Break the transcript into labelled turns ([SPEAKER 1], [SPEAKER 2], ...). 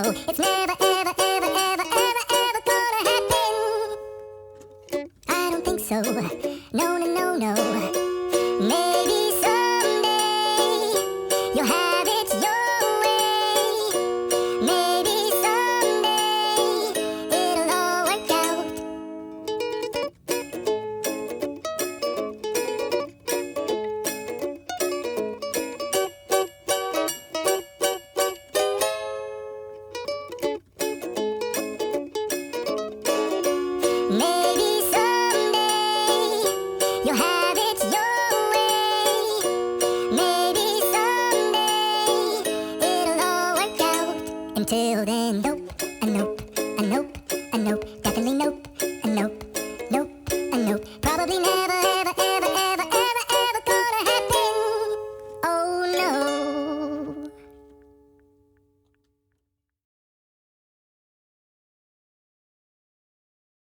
[SPEAKER 1] no, it's never, ever, ever, ever, ever, ever gonna happen. I don't think so. No, no, no, no. Maybe someday you'll have it your way. Maybe someday it'll all work out. Maybe someday you'll have it your way. Maybe someday it'll all work out. Until then, nope, a nope, a nope, a nope, definitely nope, a nope, nope, a nope, probably never.